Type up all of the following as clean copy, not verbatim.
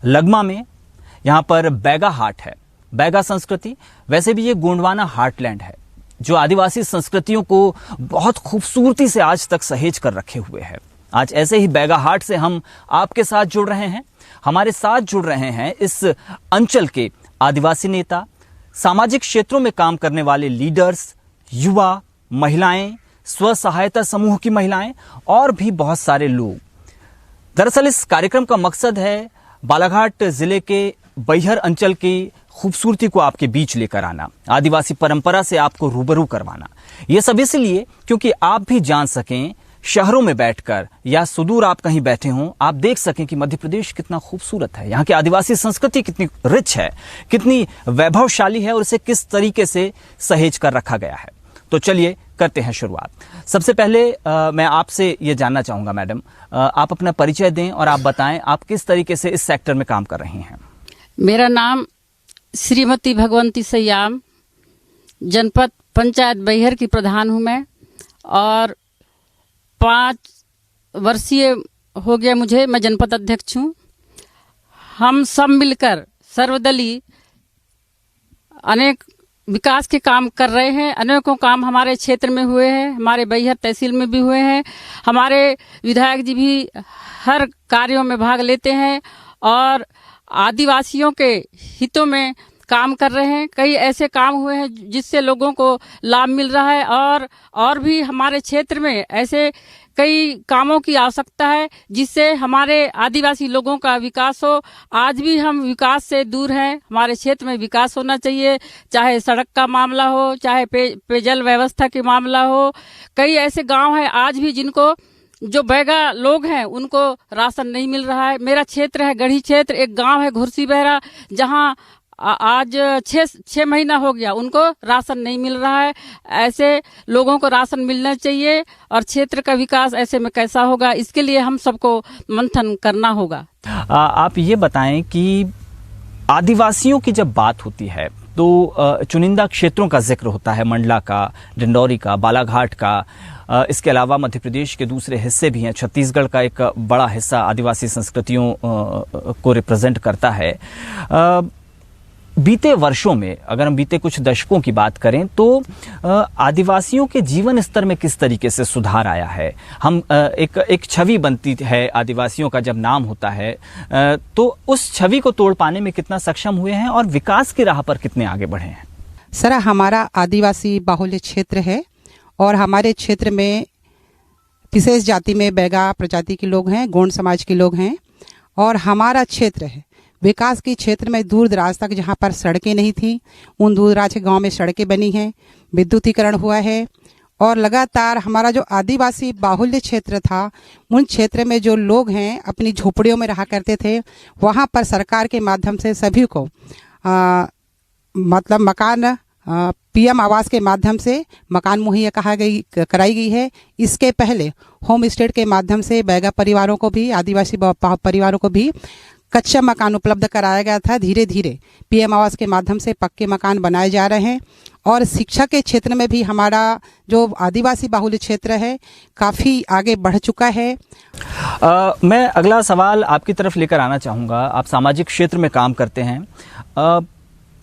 लगमा में यहाँ पर बैगा हाट है। बैगा संस्कृति वैसे भी ये गोंडवाना हार्टलैंड है जो आदिवासी संस्कृतियों को बहुत खूबसूरती से आज तक सहेज कर रखे हुए है। आज ऐसे ही बैगा हाट से हम आपके साथ जुड़ रहे हैं। हमारे साथ जुड़ रहे हैं इस अंचल के आदिवासी नेता, सामाजिक क्षेत्रों में काम करने वाले लीडर्स, युवा, महिलाएं, स्व सहायता समूह की महिलाएं और भी बहुत सारे लोग। दरअसल इस कार्यक्रम का मकसद है बालाघाट जिले के बैहर अंचल की खूबसूरती को आपके बीच लेकर आना, आदिवासी परंपरा से आपको रूबरू करवाना। ये सब इसलिए क्योंकि आप भी जान सकें, शहरों में बैठकर या सुदूर आप कहीं बैठे हों, आप देख सकें कि मध्य प्रदेश कितना खूबसूरत है, यहाँ की आदिवासी संस्कृति कितनी रिच है, कितनी वैभवशाली है और इसे किस तरीके से सहेज कर रखा गया है। तो चलिए करते हैं शुरुआत। सबसे पहले मैं आपसे ये जानना चाहूँगा मैडम, आप अपना परिचय दें और आप बताएं आप किस तरीके से इस सेक्टर में काम कर रही हैं। मेरा नाम श्रीमती भगवंती सयाम, जनपद पंचायत बैहर की प्रधान हूँ मैं, और 5 वर्षीय हो गया मुझे, मैं जनपद अध्यक्ष हूँ। हम सब मिलकर सर्वदलीय अनेक विकास के काम कर रहे हैं। अनेकों काम हमारे क्षेत्र में हुए हैं, हमारे बैहर तहसील में भी हुए हैं। हमारे विधायक जी भी हर कार्यों में भाग लेते हैं और आदिवासियों के हितों में काम कर रहे हैं। कई ऐसे काम हुए हैं जिससे लोगों को लाभ मिल रहा है और भी हमारे क्षेत्र में ऐसे कई कामों की आवश्यकता है जिससे हमारे आदिवासी लोगों का विकास हो। आज भी हम विकास से दूर हैं। हमारे क्षेत्र में विकास होना चाहिए, चाहे सड़क का मामला हो, चाहे पेयजल व्यवस्था के मामला हो। कई ऐसे गांव हैं आज भी जिनको, जो बैगा लोग हैं, उनको राशन नहीं मिल रहा है। मेरा क्षेत्र है गढ़ी क्षेत्र, एक गांव है घुरसी बहरा, जहां आज 6 महीना हो गया उनको राशन नहीं मिल रहा है। ऐसे लोगों को राशन मिलना चाहिए और क्षेत्र का विकास ऐसे में कैसा होगा, इसके लिए हम सबको मंथन करना होगा। आप ये बताएं कि आदिवासियों की जब बात होती है तो चुनिंदा क्षेत्रों का जिक्र होता है, मंडला का, डिंडौरी का, बालाघाट का। इसके अलावा मध्य प्रदेश के दूसरे हिस्से भी हैं। छत्तीसगढ़ का एक बड़ा हिस्सा आदिवासी संस्कृतियों को रिप्रेजेंट करता है। बीते वर्षों में, अगर हम बीते कुछ दशकों की बात करें तो आदिवासियों के जीवन स्तर में किस तरीके से सुधार आया है। हम एक छवि बनती है आदिवासियों का जब नाम होता है, तो उस छवि को तोड़ पाने में कितना सक्षम हुए हैं और विकास की राह पर कितने आगे बढ़े हैं। सर, हमारा आदिवासी बाहुल्य क्षेत्र है और हमारे क्षेत्र में विशेष जाति में बैगा प्रजाति के लोग हैं, गोंड समाज के लोग हैं और हमारा क्षेत्र है विकास के क्षेत्र में दूर दराज तक जहाँ पर सड़कें नहीं थी, उन दूर दराज के गाँव में सड़कें बनी हैं, विद्युतीकरण हुआ है और लगातार हमारा जो आदिवासी बाहुल्य क्षेत्र था, उन क्षेत्र में जो लोग हैं अपनी झोपड़ियों में रहा करते थे, वहाँ पर सरकार के माध्यम से सभी को मतलब मकान पीएम आवास के माध्यम से मकान मुहैया कराई गई है। इसके पहले होम स्टे के माध्यम से बैगा परिवारों को भी, आदिवासी परिवारों को भी कच्चा मकान उपलब्ध कराया गया था। धीरे धीरे पीएम आवास के माध्यम से पक्के मकान बनाए जा रहे हैं और शिक्षा के क्षेत्र में भी हमारा जो आदिवासी बाहुल्य क्षेत्र है काफ़ी आगे बढ़ चुका है। मैं अगला सवाल आपकी तरफ लेकर आना चाहूँगा। आप सामाजिक क्षेत्र में काम करते हैं,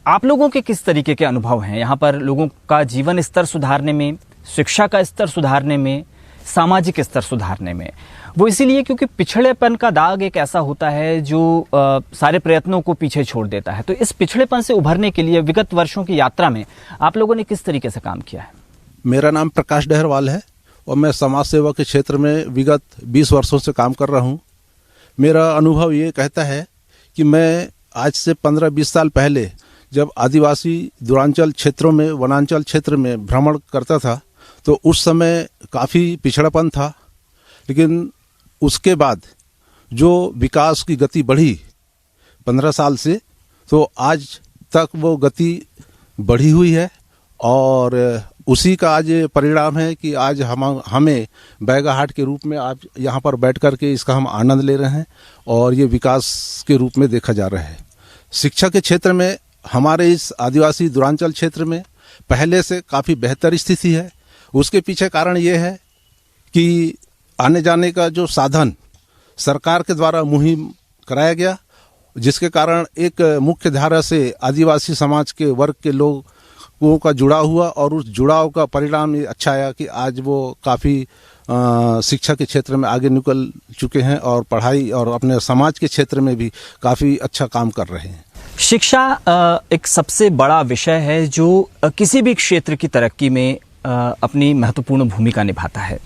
आप लोगों के किस तरीके के अनुभव हैं यहाँ पर लोगों का जीवन स्तर सुधारने में, शिक्षा का स्तर सुधारने में, सामाजिक स्तर सुधारने में? वो इसीलिए क्योंकि पिछड़ेपन का दाग एक ऐसा होता है जो सारे प्रयत्नों को पीछे छोड़ देता है। तो इस पिछड़ेपन से उभरने के लिए विगत वर्षों की यात्रा में आप लोगों ने किस तरीके से काम किया है? मेरा नाम प्रकाश डहरवाल है और मैं समाज सेवा के क्षेत्र में विगत 20 वर्षों से काम कर रहा हूँ। मेरा अनुभव ये कहता है कि मैं आज से 15-20 साल पहले जब आदिवासी दूरांचल क्षेत्रों में, वनांचल क्षेत्र में भ्रमण करता था तो उस समय काफ़ी पिछड़ापन था, लेकिन उसके बाद जो विकास की गति बढ़ी 15 साल से, तो आज तक वो गति बढ़ी हुई है और उसी का आज परिणाम है कि आज हमें बैगा हाट के रूप में आज यहाँ पर बैठ कर के इसका हम आनंद ले रहे हैं और ये विकास के रूप में देखा जा रहा है। शिक्षा के क्षेत्र में हमारे इस आदिवासी दूरांचल क्षेत्र में पहले से काफ़ी बेहतर स्थिति है। उसके पीछे कारण ये है कि आने जाने का जो साधन सरकार के द्वारा मुहिम कराया गया जिसके कारण एक मुख्य धारा से आदिवासी समाज के वर्ग के लोगों का जुड़ाव हुआ और उस जुड़ाव का परिणाम ये अच्छा आया कि आज वो काफ़ी शिक्षा के क्षेत्र में आगे निकल चुके हैं और पढ़ाई और अपने समाज के क्षेत्र में भी काफ़ी अच्छा काम कर रहे हैं। शिक्षा एक सबसे बड़ा विषय है जो किसी भी क्षेत्र की तरक्की में अपनी महत्वपूर्ण भूमिका निभाता है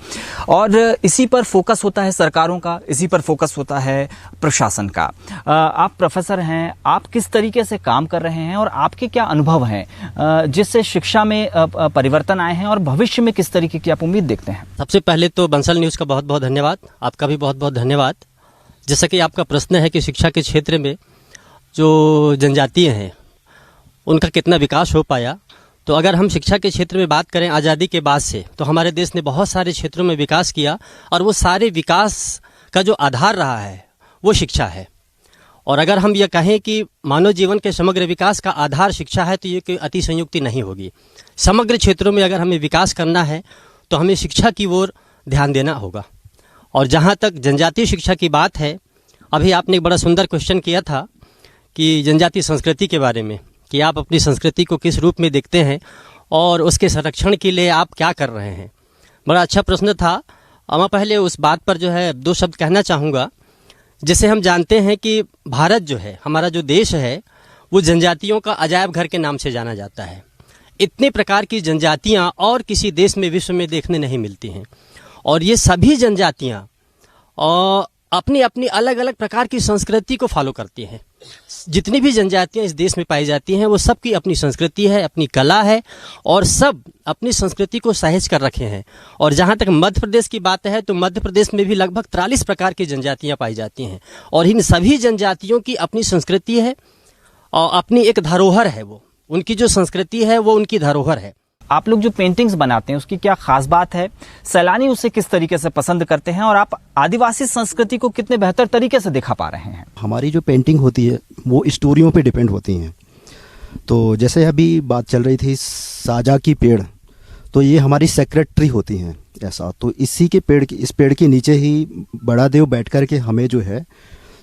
और इसी पर फोकस होता है सरकारों का, इसी पर फोकस होता है प्रशासन का। आप प्रोफेसर हैं, आप किस तरीके से काम कर रहे हैं और आपके क्या अनुभव हैं जिससे शिक्षा में परिवर्तन आए हैं और भविष्य में किस तरीके की आप उम्मीद देखते हैं? सबसे पहले तो बंसल न्यूज़ का बहुत बहुत धन्यवाद, आपका भी बहुत बहुत धन्यवाद। जैसा कि आपका प्रश्न है कि शिक्षा के क्षेत्र में जो जनजातीय हैं उनका कितना विकास हो पाया, तो अगर हम शिक्षा के क्षेत्र में बात करें आज़ादी के बाद से, तो हमारे देश ने बहुत सारे क्षेत्रों में विकास किया और वो सारे विकास का जो आधार रहा है वो शिक्षा है। और अगर हम ये कहें कि मानव जीवन के समग्र विकास का आधार शिक्षा है तो ये कोई अतिशयोक्ति नहीं होगी। समग्र क्षेत्रों में अगर हमें विकास करना है तो हमें शिक्षा की ओर ध्यान देना होगा। और जहाँ तक जनजातीय शिक्षा की बात है, अभी आपने एक बड़ा सुंदर क्वेश्चन किया था कि जनजातीय संस्कृति के बारे में, कि आप अपनी संस्कृति को किस रूप में देखते हैं और उसके संरक्षण के लिए आप क्या कर रहे हैं। बड़ा अच्छा प्रश्न था। मैं पहले उस बात पर जो है दो शब्द कहना चाहूँगा। जैसे हम जानते हैं कि भारत जो है, हमारा जो देश है, वो जनजातियों का अजायब घर के नाम से जाना जाता है। इतने प्रकार की जनजातियाँ और किसी देश में, विश्व में देखने नहीं मिलती हैं। और ये सभी जनजातियाँ अपनी अपनी अलग अलग प्रकार की संस्कृति को फॉलो करती हैं। जितनी भी जनजातियां इस देश में पाई जाती हैं वो सब की अपनी संस्कृति है, अपनी कला है और सब अपनी संस्कृति को सहेज कर रखे हैं। और जहां तक मध्य प्रदेश की बात है तो मध्य प्रदेश में भी लगभग 43 प्रकार की जनजातियां पाई जाती हैं और इन सभी जनजातियों की अपनी संस्कृति है और अपनी एक धरोहर है। वो उनकी जो संस्कृति है वो उनकी धरोहर है। आप लोग जो पेंटिंग्स बनाते हैं उसकी क्या खास बात है? सैलानी उसे किस तरीके से पसंद करते हैं और आप आदिवासी संस्कृति को कितने बेहतर तरीके से दिखा पा रहे हैं? हमारी जो पेंटिंग होती है वो स्टोरियों पे डिपेंड होती हैं। तो जैसे अभी बात चल रही थी साजा की पेड़, तो ये हमारी सेक्रेटरी होती हैं ऐसा। तो इसी के पेड़ की, इस पेड़ के नीचे ही बड़ा देव बैठ कर के हमें जो है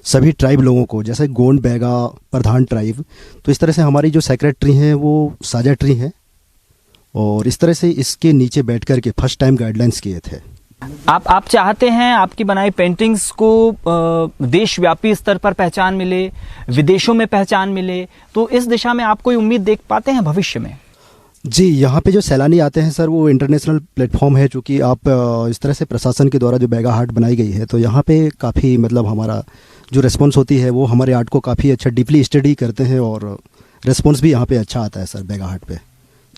सभी ट्राइब लोगों को, जैसे गोंड, बैगा, प्रधान ट्राइब, तो इस तरह से हमारी जो सेक्रेटरी हैं वो साजा ट्री हैं और इस तरह से इसके नीचे बैठ कर के फर्स्ट टाइम गाइडलाइंस किए थे। आप चाहते हैं आपकी बनाई पेंटिंग्स को देशव्यापी स्तर पर पहचान मिले, विदेशों में पहचान मिले, तो इस दिशा में आप कोई उम्मीद देख पाते हैं भविष्य में? जी, यहाँ पे जो सैलानी आते हैं सर, वो इंटरनेशनल प्लेटफॉर्म है, चूँकि आप इस तरह से प्रशासन के द्वारा जो बैगा हाट बनाई गई है, तो यहाँ पे काफ़ी मतलब हमारा जो रिस्पॉन्स होती है वो हमारे आर्ट को काफ़ी अच्छा डीपली स्टडी करते हैं और रिस्पॉन्स भी यहाँ पे अच्छा आता है सर। बैगा हाट पे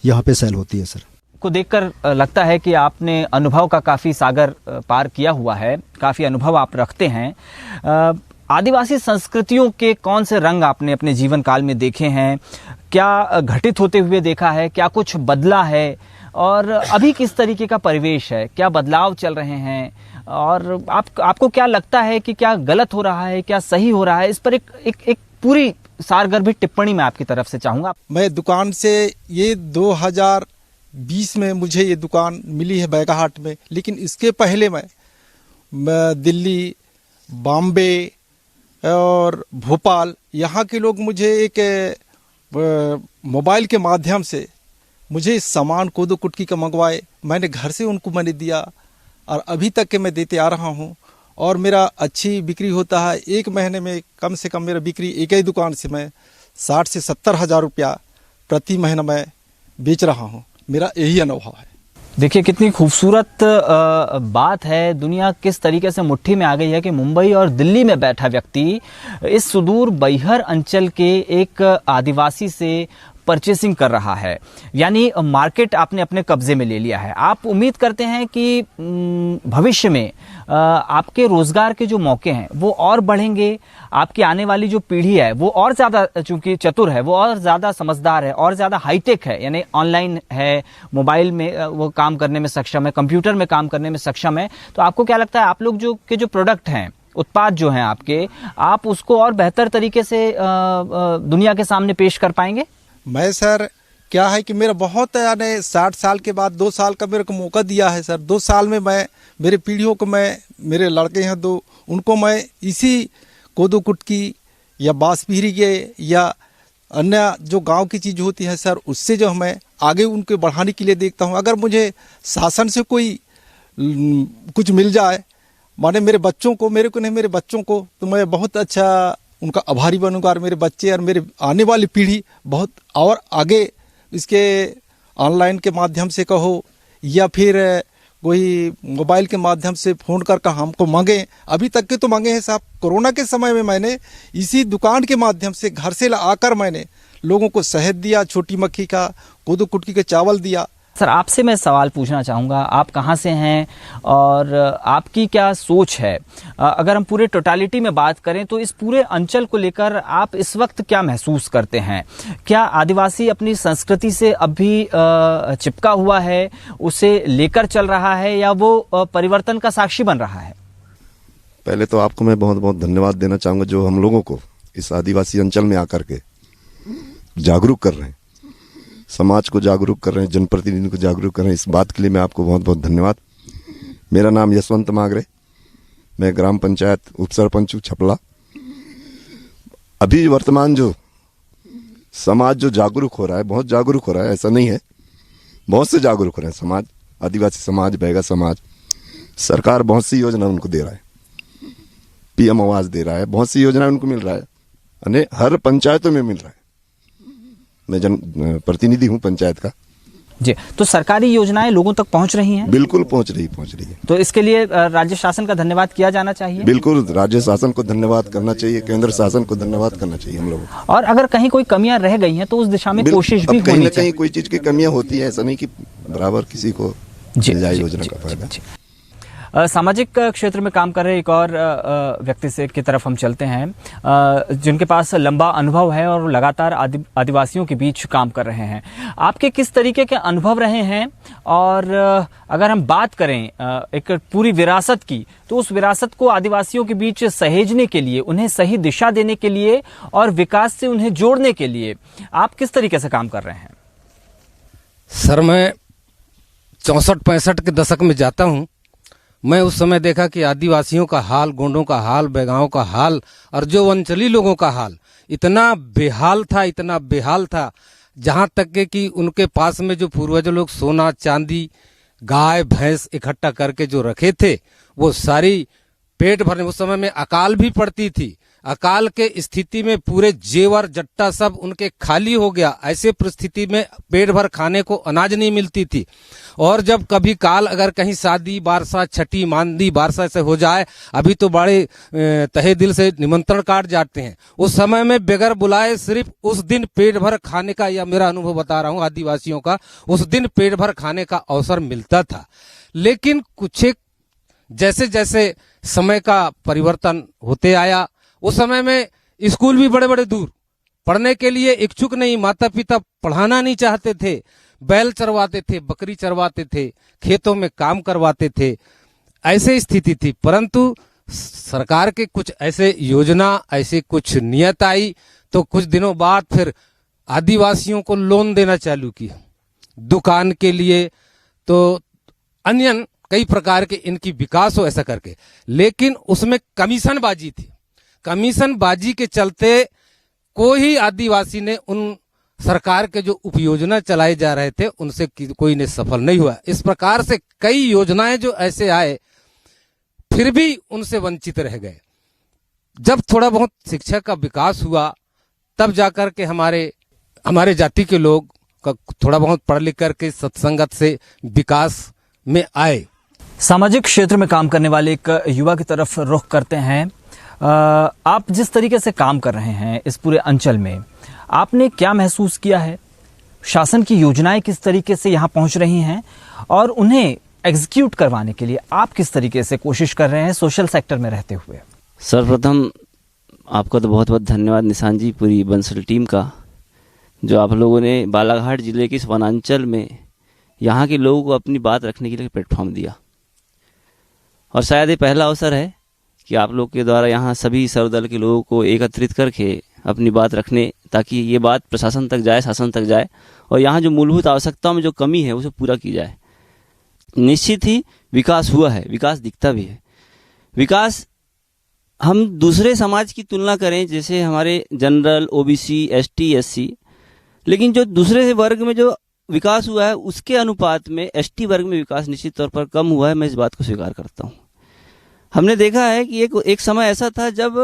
यहाँ पे सेल होती है सर। को देखकर लगता है कि आपने अनुभव का काफ़ी सागर पार किया हुआ है, काफ़ी अनुभव आप रखते हैं। आदिवासी संस्कृतियों के कौन से रंग आपने अपने जीवन काल में देखे हैं? क्या घटित होते हुए देखा है? क्या कुछ बदला है? और अभी किस तरीके का परिवेश है? क्या बदलाव चल रहे हैं? और आपको क्या लगता है कि क्या गलत हो रहा है, क्या सही हो रहा है? इस पर एक पूरी सारगर्भित टिप्पणी मैं आपकी तरफ से चाहूँगा। मैं दुकान से ये 2020 में मुझे ये दुकान मिली है बैगा हाट में, लेकिन इसके पहले मैं दिल्ली, बॉम्बे और भोपाल, यहाँ के लोग मुझे एक मोबाइल के माध्यम से मुझे सामान कोदो कुटकी का मंगवाए, मैंने घर से उनको मैंने दिया और अभी तक के मैं देते आ रहा हूँ और मेरा अच्छी बिक्री होता है। एक महीने में कम से कम मेरा बिक्री एक ही दुकान से मैं 60 से 70 हज़ार रुपया प्रति महीना मैं बेच रहा हूँ। मेरा यही अनुभव है। देखिए कितनी खूबसूरत बात है। दुनिया किस तरीके से मुट्ठी में आ गई है कि मुंबई और दिल्ली में बैठा व्यक्ति इस सुदूर बैहर अंचल के एक आदिवासी से परचेसिंग कर रहा है, यानी मार्केट आपने अपने कब्जे में ले लिया है। आप उम्मीद करते हैं कि भविष्य में आपके रोजगार के जो मौके हैं वो और बढ़ेंगे, आपकी आने वाली जो पीढ़ी है वो और ज़्यादा, चूंकि चतुर है, वो और ज़्यादा समझदार है, और ज़्यादा हाईटेक है, यानी ऑनलाइन है, मोबाइल में वो काम करने में सक्षम है, कंप्यूटर में काम करने में सक्षम है। तो आपको क्या लगता है आप लोग जो प्रोडक्ट हैं, उत्पाद जो हैं आपके, आप उसको और बेहतर तरीके से दुनिया के सामने पेश कर पाएंगे? मैं सर क्या है कि मेरा बहुत यानी 60 साल के बाद 2 साल का मेरे को मौका दिया है सर। 2 साल में मैं मेरे पीढ़ियों को, मैं मेरे लड़के हैं 2, उनको मैं इसी कोदो कुटकी या बांसपीरी के या अन्य जो गांव की चीज होती है सर, उससे जो मैं आगे उनके बढ़ाने के लिए देखता हूं। अगर मुझे शासन से कोई कुछ मिल जाए, माने मेरे बच्चों को, मेरे को नहीं मेरे बच्चों को, तो मैं बहुत अच्छा उनका आभारी बनूंगा और मेरे बच्चे और मेरे आने वाली पीढ़ी बहुत और आगे इसके ऑनलाइन के माध्यम से कहो या फिर कोई मोबाइल के माध्यम से फ़ोन कर हमको मांगे। अभी तक के तो मांगे हैं साहब। कोरोना के समय में मैंने इसी दुकान के माध्यम से घर से आकर मैंने लोगों को शहद दिया, छोटी मक्खी का, कोदो कुटकी के चावल दिया। सर, आपसे मैं सवाल पूछना चाहूँगा, आप कहाँ से हैं और आपकी क्या सोच है? अगर हम पूरे टोटालिटी में बात करें तो इस पूरे अंचल को लेकर आप इस वक्त क्या महसूस करते हैं? क्या आदिवासी अपनी संस्कृति से अब भी चिपका हुआ है, उसे लेकर चल रहा है, या वो परिवर्तन का साक्षी बन रहा है? पहले तो आपको मैं बहुत बहुत धन्यवाद देना चाहूँगा जो हम लोगों को इस आदिवासी अंचल में आकर के जागरूक कर रहे हैं, समाज को जागरूक कर रहे हैं, जनप्रतिनिधि को जागरूक कर रहे हैं। इस बात के लिए मैं आपको बहुत बहुत धन्यवाद। मेरा नाम यशवंत मागरे, मैं ग्राम पंचायत उप सरपंच हूँ छपला। अभी वर्तमान जो समाज जो जागरूक हो रहा है, बहुत जागरूक हो रहा है, ऐसा नहीं है, बहुत से जागरूक हो रहे हैं समाज, आदिवासी समाज, बैगा समाज। सरकार बहुत सी योजना उनको दे रहा है, PM आवास दे रहा है, बहुत सी योजना उनको मिल रहा है, यानी हर पंचायतों में मिल रहा है। मैं जन प्रतिनिधि हूँ पंचायत का जी। तो सरकारी योजनाएं लोगों तक पहुंच रही हैं? बिल्कुल पहुंच रही है। तो इसके लिए राज्य शासन का धन्यवाद किया जाना चाहिए। बिल्कुल राज्य शासन को धन्यवाद करना चाहिए, केंद्र शासन को धन्यवाद करना चाहिए हम लोगों को। और अगर कहीं कोई कमियां रह गई हैं तो उस दिशा में कोशिश भी कहीं होनी न चाहिए। कहीं कोई चीज की कमियां होती है, ऐसा नहीं कि बराबर किसी को मिल जाए योजना का फायदा। सामाजिक क्षेत्र में काम कर रहे एक और व्यक्ति से की तरफ हम चलते हैं, जिनके पास लंबा अनुभव है और लगातार आदिवासियों के बीच काम कर रहे हैं। आपके किस तरीके के अनुभव रहे हैं? और अगर हम बात करें एक पूरी विरासत की, तो उस विरासत को आदिवासियों के बीच सहेजने के लिए, उन्हें सही दिशा देने के लिए और विकास से उन्हें जोड़ने के लिए आप किस तरीके से काम कर रहे हैं? सर, मैं 64-65 के दशक में जाता हूँ। मैं उस समय देखा कि आदिवासियों का हाल, गोंडों का हाल, बैगाओं का हाल और जो अंचली लोगों का हाल इतना बेहाल था, जहाँ तक के कि उनके पास में जो पूर्वज लोग सोना चांदी, गाय भैंस इकट्ठा करके जो रखे थे, वो सारी पेट भरने, उस समय में अकाल भी पड़ती थी। अकाल के स्थिति में पूरे जेवर जट्टा सब उनके खाली हो गया। ऐसे परिस्थिति में पेट भर खाने को अनाज नहीं मिलती थी। और जब कभी काल अगर कहीं शादी बारसा, छठी मांदी बारसा से हो जाए, अभी तो बड़े तहे दिल से निमंत्रण कार्ड जाते हैं, उस समय में बगैर बुलाए सिर्फ उस दिन पेट भर खाने का, या मेरा अनुभव बता रहा हूँ आदिवासियों का, उस दिन पेट भर खाने का अवसर मिलता था। लेकिन कुछ एक जैसे जैसे समय का परिवर्तन होते आया, उस समय में स्कूल भी बड़े बड़े दूर, पढ़ने के लिए इच्छुक नहीं, माता पिता पढ़ाना नहीं चाहते थे, बैल चरवाते थे, बकरी चरवाते थे, खेतों में काम करवाते थे, ऐसे स्थिति थी। परंतु सरकार के कुछ ऐसे योजना, ऐसे कुछ नियत आई, तो कुछ दिनों बाद फिर आदिवासियों को लोन देना चालू किया, दुकान के लिए, तो अन्य कई प्रकार के इनकी विकास हो ऐसा करके। लेकिन उसमें कमीशन बाजी थी। कमीशन बाजी के चलते कोई आदिवासी ने उन सरकार के जो उपयोजना चलाए जा रहे थे उनसे कोई ने सफल नहीं हुआ। इस प्रकार से कई योजनाएं जो ऐसे आए, फिर भी उनसे वंचित रह गए। जब थोड़ा बहुत शिक्षा का विकास हुआ, तब जाकर के हमारे जाति के लोग का थोड़ा बहुत पढ़ लिख करके सत्संगत से विकास में आए। सामाजिक क्षेत्र में काम करने वाले एक युवा की तरफ रुख करते हैं। आप जिस तरीके से काम कर रहे हैं इस पूरे अंचल में, आपने क्या महसूस किया है? शासन की योजनाएं किस तरीके से यहाँ पहुँच रही हैं और उन्हें एग्जीक्यूट करवाने के लिए आप किस तरीके से कोशिश कर रहे हैं सोशल सेक्टर में रहते हुए? सर्वप्रथम आपका तो बहुत बहुत धन्यवाद निशान जी, पूरी बंसल टीम का, जो आप लोगों ने बालाघाट जिले के इस वनांचल में यहाँ के लोगों को अपनी बात रखने के लिए प्लेटफॉर्म दिया। और शायद ये पहला अवसर है कि आप लोग के द्वारा यहाँ सभी सर्वदल के लोगों को एकत्रित करके अपनी बात रखने, ताकि ये बात प्रशासन तक जाए, शासन तक जाए और यहाँ जो मूलभूत आवश्यकताओं में जो कमी है उसे पूरा की जाए। निश्चित ही विकास हुआ है, विकास दिखता भी है। विकास हम दूसरे समाज की तुलना करें, जैसे हमारे जनरल, ओबीसी, एसटी, एससी, लेकिन जो दूसरे वर्ग में जो विकास हुआ है उसके अनुपात में एसटी वर्ग में विकास निश्चित तौर पर कम हुआ है। मैं इस बात को स्वीकार करता हूँ। हमने देखा है कि एक समय ऐसा था जब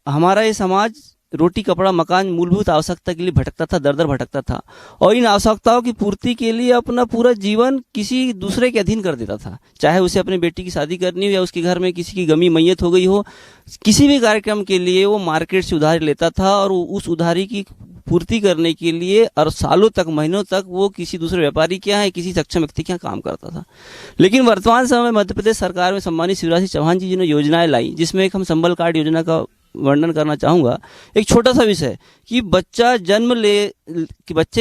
हमारा ये समाज रोटी, कपड़ा, मकान, मूलभूत आवश्यकता के लिए भटकता था, दर दर भटकता था, और इन आवश्यकताओं की पूर्ति के लिए अपना पूरा जीवन किसी दूसरे के अधीन कर देता था। चाहे उसे अपने बेटी की शादी करनी हो या उसके घर में किसी की गमी मैयत हो गई हो, किसी भी कार्यक्रम के लिए वो मार्केट से उधारी लेता था और उस उधारी की पूर्ति करने के लिए और सालों तक, महीनों तक वो किसी दूसरे व्यापारी के यहाँ, किसी सक्षम व्यक्ति के यहाँ काम करता था। लेकिन वर्तमान समय में मध्य प्रदेश सरकार में सम्मानित शिवराज सिंह चौहान जी ने योजनाएं लाई, जिसमें एक हम संबल कार्ड योजना का वर्णन करना चाहूंगा। एक छोटा सा विषय कि बच्चे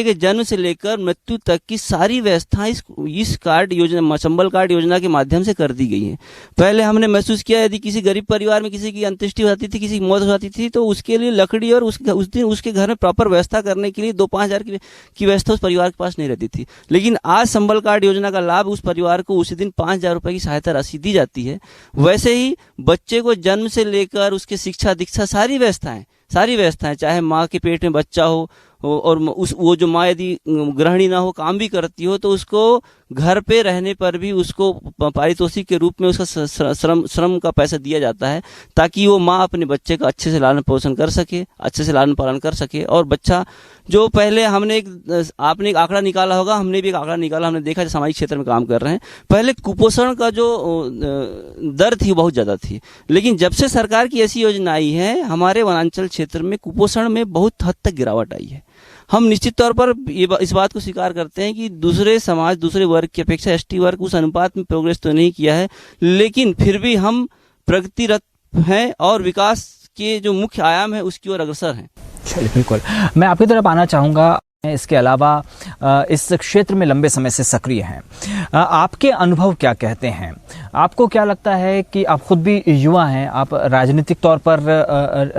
के जन्म से लेकर मृत्यु तक की सारी व्यवस्थाएं इस कार्ड योजना, संबल कार्ड योजना के माध्यम से कर दी गई हैं। पहले हमने महसूस किया यदि किसी गरीब परिवार में किसी की अंत्येष्टि हो जाती थी, किसी की मौत हो जाती थी, तो उसके लिए लकड़ी और उस दिन उसके घर में प्रॉपर व्यवस्था करने के लिए 2-5 हज़ार की व्यवस्था उस परिवार के पास नहीं रहती थी। लेकिन आज संबल कार्ड योजना का लाभ उस परिवार को उसी दिन 5 हज़ार रुपए की सहायता राशि दी जाती है। वैसे ही बच्चे को जन्म से लेकर उसके शिक्षा दीक्षा सारी व्यवस्थाएं, चाहे माँ के पेट में बच्चा हो और वो जो माँ यदि गृहिणी ना हो, काम भी करती हो, तो उसको घर पे रहने पर भी उसको पारितोषिक के रूप में उसका श्रम का पैसा दिया जाता है, ताकि वो माँ अपने बच्चे का अच्छे से लालन पोषण कर सके, अच्छे से लालन पालन कर सके। और बच्चा जो पहले आपने एक आंकड़ा निकाला होगा, हमने भी एक आंकड़ा निकाला, हमने देखा जो सामाजिक क्षेत्र में काम कर रहे हैं, पहले कुपोषण का जो दर थी बहुत ज्यादा थी, लेकिन जब से सरकार की ऐसी योजना आई है, हमारे वनांचल क्षेत्र में कुपोषण में बहुत हद तक गिरावट आई है। हम निश्चित तौर पर इस बात को स्वीकार करते हैं कि दूसरे समाज, दूसरे वर्ग की अपेक्षा एसटी वर्ग उस अनुपात में प्रोग्रेस तो नहीं किया है, लेकिन फिर भी हम प्रगतिरत हैं और विकास के जो मुख्य आयाम है उसकी ओर अग्रसर हैं। चलिए, बिल्कुल। मैं आपकी तरफ आना चाहूँगा। इसके अलावा इस क्षेत्र में लंबे समय से सक्रिय हैं, आपके अनुभव क्या कहते हैं? आपको क्या लगता है कि आप खुद भी युवा हैं, आप राजनीतिक तौर पर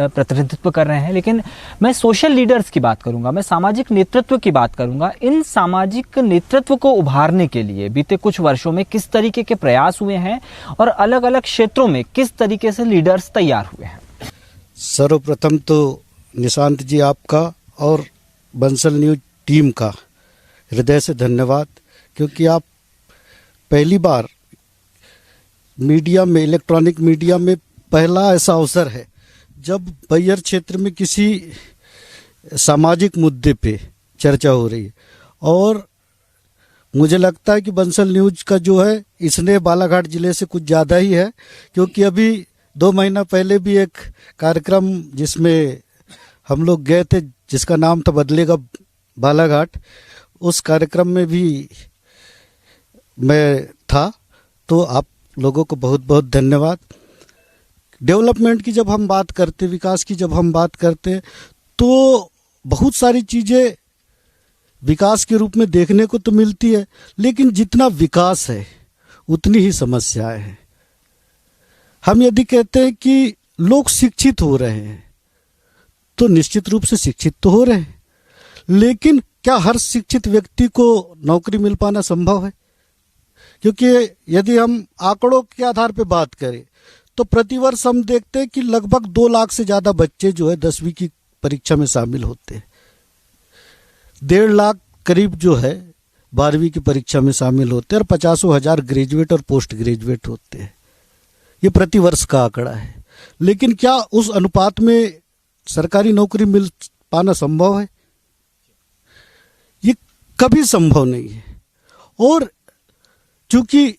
प्रतिनिधित्व कर रहे हैं, लेकिन मैं सोशल लीडर्स की बात करूंगा, मैं सामाजिक नेतृत्व की बात करूंगा। इन सामाजिक नेतृत्व को उभारने के लिए बीते कुछ वर्षों में किस तरीके के प्रयास हुए हैं और अलग अलग क्षेत्रों में किस तरीके से लीडर्स तैयार हुए हैं? सर्वप्रथम तो निशांत जी आपका और बंसल न्यूज टीम का हृदय से धन्यवाद, क्योंकि आप पहली बार मीडिया में, इलेक्ट्रॉनिक मीडिया में पहला ऐसा अवसर है जब बैहर क्षेत्र में किसी सामाजिक मुद्दे पे चर्चा हो रही है। और मुझे लगता है कि बंसल न्यूज का जो है इसने बालाघाट जिले से कुछ ज़्यादा ही है, क्योंकि अभी 2 महीना पहले भी एक कार्यक्रम जिसमें हम लोग गए थे, जिसका नाम था बदलेगा बालाघाट, उस कार्यक्रम में भी मैं था। तो आप लोगों को बहुत बहुत धन्यवाद। डेवलपमेंट की जब हम बात करते, विकास की जब हम बात करते, तो बहुत सारी चीज़ें विकास के रूप में देखने को तो मिलती है, लेकिन जितना विकास है उतनी ही समस्याएं हैं। हम यदि कहते हैं कि लोग शिक्षित हो रहे हैं, तो निश्चित रूप से शिक्षित तो हो रहे हैं, लेकिन क्या हर शिक्षित व्यक्ति को नौकरी मिल पाना संभव है? क्योंकि यदि हम आंकड़ों के आधार पर बात करें तो प्रतिवर्ष हम देखते हैं कि लगभग 2 लाख से ज्यादा बच्चे जो है 10वीं की परीक्षा में शामिल होते हैं। 1.5 लाख करीब जो है 12वीं की परीक्षा में शामिल होते हैं, और 50,000 ग्रेजुएट और पोस्ट ग्रेजुएट होते हैं। ये प्रतिवर्ष का आंकड़ा है। लेकिन क्या उस अनुपात में सरकारी नौकरी मिल पाना संभव है? ये कभी संभव नहीं है। और चूंकि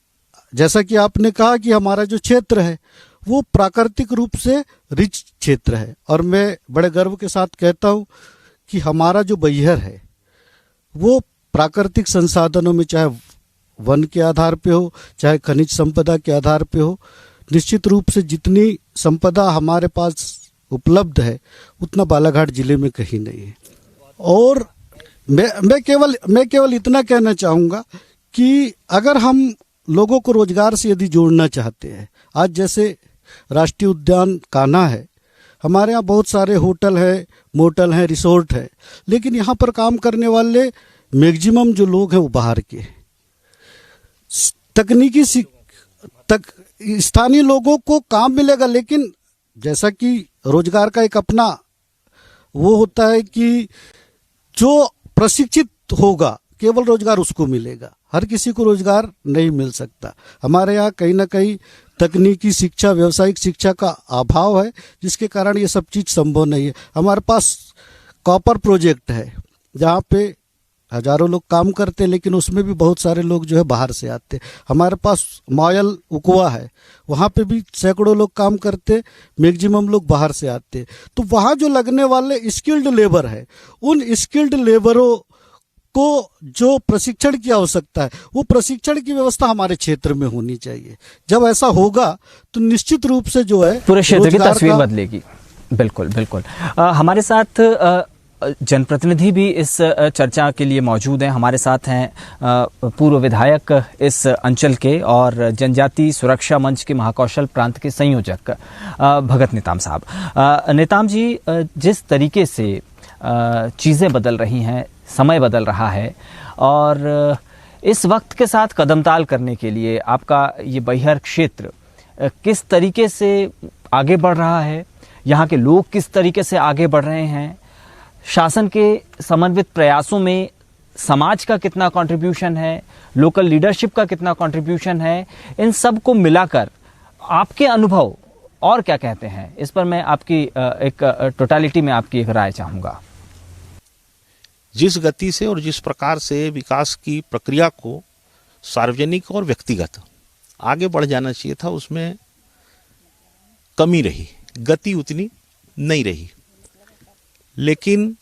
जैसा कि आपने कहा कि हमारा जो क्षेत्र है वो प्राकृतिक रूप से रिच क्षेत्र है, और मैं बड़े गर्व के साथ कहता हूं कि हमारा जो बैहर है वो प्राकृतिक संसाधनों में, चाहे वन के आधार पे हो, चाहे खनिज संपदा के आधार पे हो, निश्चित रूप से जितनी संपदा हमारे पास उपलब्ध है उतना बालाघाट जिले में कहीं नहीं है। और मैं केवल इतना कहना चाहूँगा कि अगर हम लोगों को रोजगार से यदि जोड़ना चाहते हैं, आज जैसे राष्ट्रीय उद्यान कान्हा है, हमारे यहाँ बहुत सारे होटल है, मोटल हैं, रिसोर्ट है, लेकिन यहाँ पर काम करने वाले मैक्सिमम जो लोग हैं वो बाहर के। तकनीकी स्थानीय लोगों को काम मिलेगा, लेकिन जैसा कि रोजगार का एक अपना वो होता है कि जो प्रशिक्षित होगा केवल रोजगार उसको मिलेगा, हर किसी को रोजगार नहीं मिल सकता। हमारे यहाँ कहीं ना कहीं तकनीकी शिक्षा, व्यावसायिक शिक्षा का अभाव है, जिसके कारण ये सब चीज संभव नहीं है। हमारे पास कॉपर प्रोजेक्ट है जहाँ पे हजारों लोग काम करते हैं, लेकिन उसमें भी बहुत सारे लोग जो है बाहर से आते हैं। हमारे पास मॉयल उकवा है, वहाँ पे भी सैकड़ों लोग काम करते, मैक्सिमम लोग बाहर से आते हैं। तो वहाँ जो लगने वाले स्किल्ड लेबर है, उन स्किल्ड लेबरों को जो प्रशिक्षण की आवश्यकता है, वो प्रशिक्षण की व्यवस्था हमारे क्षेत्र में होनी चाहिए। जब ऐसा होगा तो निश्चित रूप से जो है पूरे क्षेत्र की तस्वीर बदलेगी। बिल्कुल बिल्कुल। हमारे साथ जनप्रतिनिधि भी इस चर्चा के लिए मौजूद हैं। हमारे साथ हैं पूर्व विधायक इस अंचल के और जनजाति सुरक्षा मंच के महाकौशल प्रांत के संयोजक भगत नेताम साहब। नेताम जी, जिस तरीके से चीज़ें बदल रही हैं, समय बदल रहा है और इस वक्त के साथ कदमताल करने के लिए आपका ये बैहर क्षेत्र किस तरीके से आगे बढ़ रहा है, यहाँ के लोग किस तरीके से आगे बढ़ रहे हैं, शासन के समन्वित प्रयासों में समाज का कितना कंट्रीब्यूशन है, लोकल लीडरशिप का कितना कंट्रीब्यूशन है, इन सब को मिलाकर आपके अनुभव और क्या कहते हैं, इस पर मैं आपकी एक टोटालिटी में आपकी एक राय चाहूँगा। जिस गति से और जिस प्रकार से विकास की प्रक्रिया को सार्वजनिक और व्यक्तिगत आगे बढ़ जाना चाहिए था, उसमें कमी रही, गति उतनी नहीं रही। लेकिन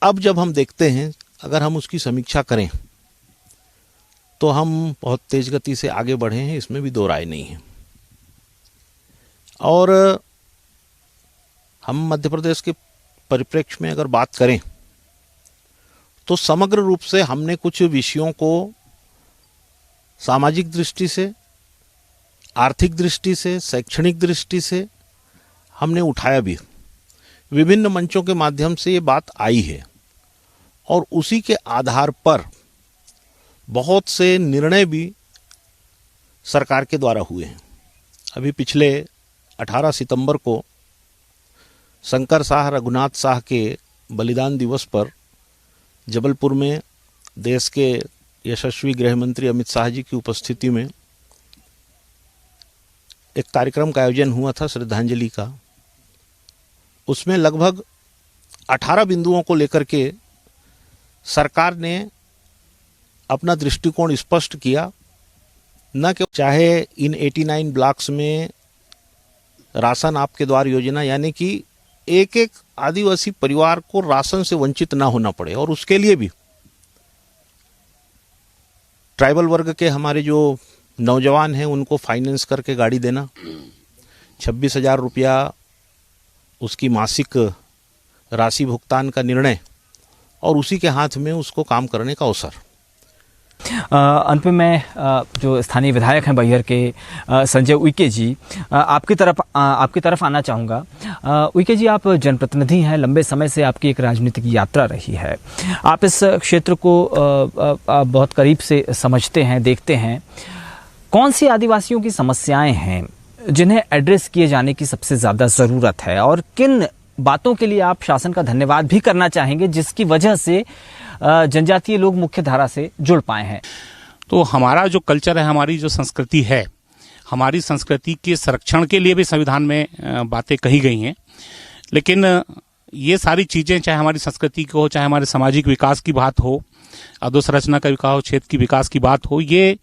अब जब हम देखते हैं, अगर हम उसकी समीक्षा करें तो हम बहुत तेज गति से आगे बढ़े हैं, इसमें भी दो राय नहीं है। और हम मध्य प्रदेश के परिप्रेक्ष्य में अगर बात करें तो समग्र रूप से हमने कुछ विषयों को सामाजिक दृष्टि से, आर्थिक दृष्टि से, शैक्षणिक दृष्टि से हमने उठाया भी। विभिन्न मंचों के माध्यम से ये बात आई है और उसी के आधार पर बहुत से निर्णय भी सरकार के द्वारा हुए हैं। अभी पिछले 18 सितंबर को शंकर शाह रघुनाथ शाह के बलिदान दिवस पर जबलपुर में देश के यशस्वी गृह मंत्री अमित शाह जी की उपस्थिति में एक कार्यक्रम का आयोजन हुआ था श्रद्धांजलि का। उसमें लगभग 18 बिंदुओं को लेकर के सरकार ने अपना दृष्टिकोण स्पष्ट किया। न कि चाहे इन 89 ब्लॉक्स में राशन आपके द्वार योजना, यानी कि एक एक आदिवासी परिवार को राशन से वंचित ना होना पड़े, और उसके लिए भी ट्राइबल वर्ग के हमारे जो नौजवान हैं उनको फाइनेंस करके गाड़ी देना, 26,000 रुपया उसकी मासिक राशि भुगतान का निर्णय, और उसी के हाथ में उसको काम करने का अवसर। अंत में मैं जो स्थानीय विधायक हैं बैहर के संजय उइके जी, आपकी तरफ आना चाहूँगा। उइके जी, आप जनप्रतिनिधि हैं, लंबे समय से आपकी एक राजनीतिक यात्रा रही है, आप इस क्षेत्र को बहुत करीब से समझते हैं, देखते हैं। कौन सी आदिवासियों की समस्याएं हैं जिन्हें एड्रेस किए जाने की सबसे ज़्यादा ज़रूरत है, और किन बातों के लिए आप शासन का धन्यवाद भी करना चाहेंगे जिसकी वजह से जनजातीय लोग मुख्य धारा से जुड़ पाए हैं? तो हमारा जो कल्चर है, हमारी जो संस्कृति है, हमारी संस्कृति के संरक्षण के लिए भी संविधान में बातें कही गई हैं। लेकिन ये सारी चीज़ें, चाहे हमारी संस्कृति की हो, चाहे हमारे सामाजिक विकास की बात हो, अधोसंरचना का विकास हो, क्षेत्र की विकास की बात हो, ये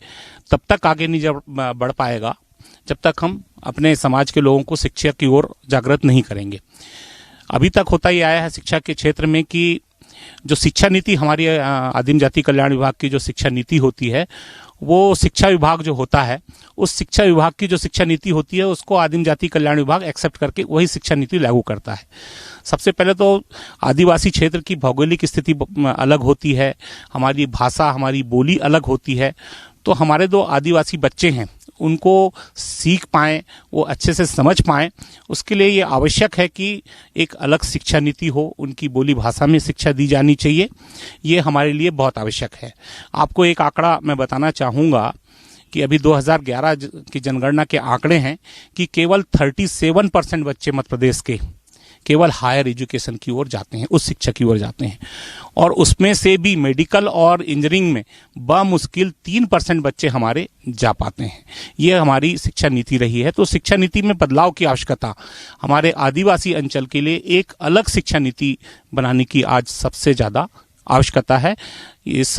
तब तक आगे नहीं बढ़ पाएगा जब तक हम अपने समाज के लोगों को शिक्षा की ओर जागृत नहीं करेंगे। अभी तक होता ही आया है शिक्षा के क्षेत्र में कि जो शिक्षा नीति हमारी आदिम जाति कल्याण विभाग की जो शिक्षा नीति होती है, वो शिक्षा विभाग जो होता है, उस शिक्षा विभाग की जो शिक्षा नीति होती है उसको आदिम जाति कल्याण विभाग एक्सेप्ट करके वही शिक्षा नीति लागू करता है। सबसे पहले तो आदिवासी क्षेत्र की भौगोलिक स्थिति अलग होती है, हमारी भाषा, हमारी बोली अलग होती है। तो हमारे जो आदिवासी बच्चे हैं उनको सीख पाएँ, वो अच्छे से समझ पाएँ, उसके लिए ये आवश्यक है कि एक अलग शिक्षा नीति हो, उनकी बोली भाषा में शिक्षा दी जानी चाहिए। ये हमारे लिए बहुत आवश्यक है। आपको एक आंकड़ा मैं बताना चाहूँगा कि अभी 2011 की जनगणना के आंकड़े हैं कि केवल 37% बच्चे मध्य प्रदेश के केवल हायर एजुकेशन की ओर जाते हैं, उस शिक्षा की ओर जाते हैं, और उसमें से भी मेडिकल और इंजीनियरिंग में बामुश्किल 3% बच्चे हमारे जा पाते हैं। ये हमारी शिक्षा नीति रही है। तो शिक्षा नीति में बदलाव की आवश्यकता, हमारे आदिवासी अंचल के लिए एक अलग शिक्षा नीति बनाने की आज सबसे ज़्यादा आवश्यकता है। इस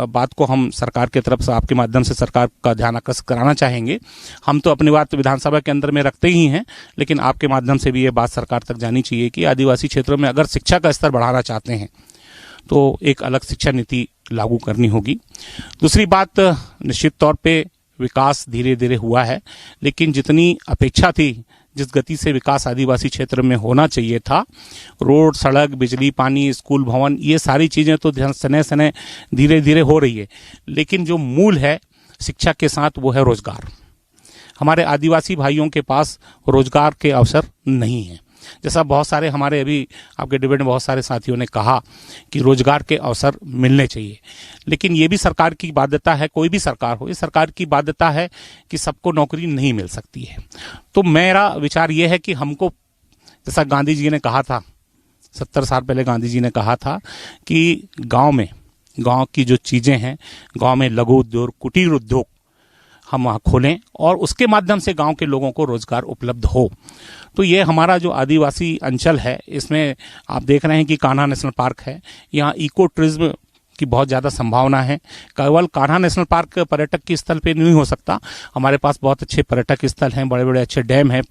बात को हम सरकार की तरफ से आपके माध्यम से सरकार का ध्यान आकर्षित कराना चाहेंगे। हम तो अपनी बात विधानसभा के अंदर में रखते ही हैं, लेकिन आपके माध्यम से भी ये बात सरकार तक जानी चाहिए कि आदिवासी क्षेत्रों में अगर शिक्षा का स्तर बढ़ाना चाहते हैं तो एक अलग शिक्षा नीति लागू करनी होगी। दूसरी बात, निश्चित तौर पे विकास धीरे धीरे हुआ है, लेकिन जितनी अपेक्षा थी, जिस गति से विकास आदिवासी क्षेत्र में होना चाहिए था, रोड, सड़क, बिजली, पानी, स्कूल, भवन, ये सारी चीज़ें तो सने सने धीरे धीरे हो रही है, लेकिन जो मूल है शिक्षा के साथ वो है रोजगार। हमारे आदिवासी भाइयों के पास रोजगार के अवसर नहीं है। जैसा बहुत सारे हमारे अभी आपके डिबेट में बहुत सारे साथियों ने कहा कि रोजगार के अवसर मिलने चाहिए, लेकिन ये भी सरकार की बाध्यता है, कोई भी सरकार हो, ये सरकार की बाध्यता है कि सबको नौकरी नहीं मिल सकती है। तो मेरा विचार ये है कि हमको, जैसा गांधी जी ने कहा था, 70 साल पहले गांधी जी ने कहा था कि गांव की जो चीज़ें हैं, गांव में लघु उद्योग, कुटीर उद्योग हम वहाँ खोलें और उसके माध्यम से गांव के लोगों को रोजगार उपलब्ध हो। तो ये हमारा जो आदिवासी अंचल है, इसमें आप देख रहे हैं कि कान्हा नेशनल पार्क है, यहाँ इको टूरिज्म की बहुत ज़्यादा संभावना है। केवल कान्हा नेशनल पार्क पर्यटक की स्थल पे नहीं हो सकता, हमारे पास बहुत अच्छे पर्यटक स्थल हैं, बड़े बड़े अच्छे डैम हैं,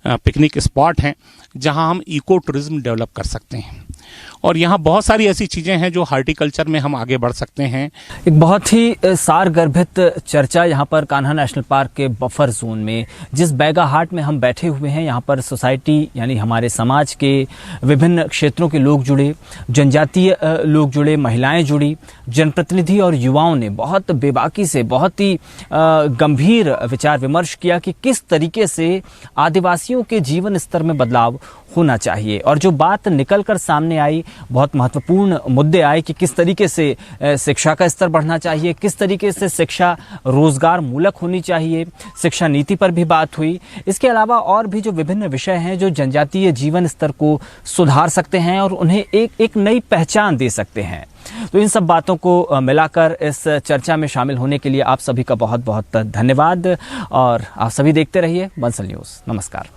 पिकनिक स्पॉट हैं, जहां हम इको टूरिज्म डेवलप कर सकते हैं। और यहाँ बहुत सारी ऐसी चीज़ें हैं जो हार्टिकल्चर में हम आगे बढ़ सकते हैं। एक बहुत ही सारगर्भित चर्चा यहाँ पर कान्हा नेशनल पार्क के बफर जोन में, जिस बैगा हाट में हम बैठे हुए हैं, यहाँ पर सोसाइटी यानी हमारे समाज के विभिन्न क्षेत्रों के लोग जुड़े, जनजातीय लोग जुड़े, महिलाएं जुड़ी, जनप्रतिनिधि और युवाओं ने बहुत बेबाकी से, बहुत ही गंभीर विचार विमर्श किया कि किस तरीके से आदिवासियों के जीवन स्तर में बदलाव होना चाहिए। और जो बात निकल कर सामने आई, बहुत महत्वपूर्ण मुद्दे आए कि किस तरीके से शिक्षा का स्तर बढ़ना चाहिए, किस तरीके से शिक्षा रोजगार मूलक होनी चाहिए, शिक्षा नीति पर भी बात हुई। इसके अलावा और भी जो विभिन्न विषय हैं जो जनजातीय जीवन स्तर को सुधार सकते हैं और उन्हें एक नई पहचान दे सकते हैं। तो इन सब बातों को मिलाकर इस चर्चा में शामिल होने के लिए आप सभी का बहुत बहुत धन्यवाद और आप सभी देखते रहिए बंसल न्यूज़। नमस्कार।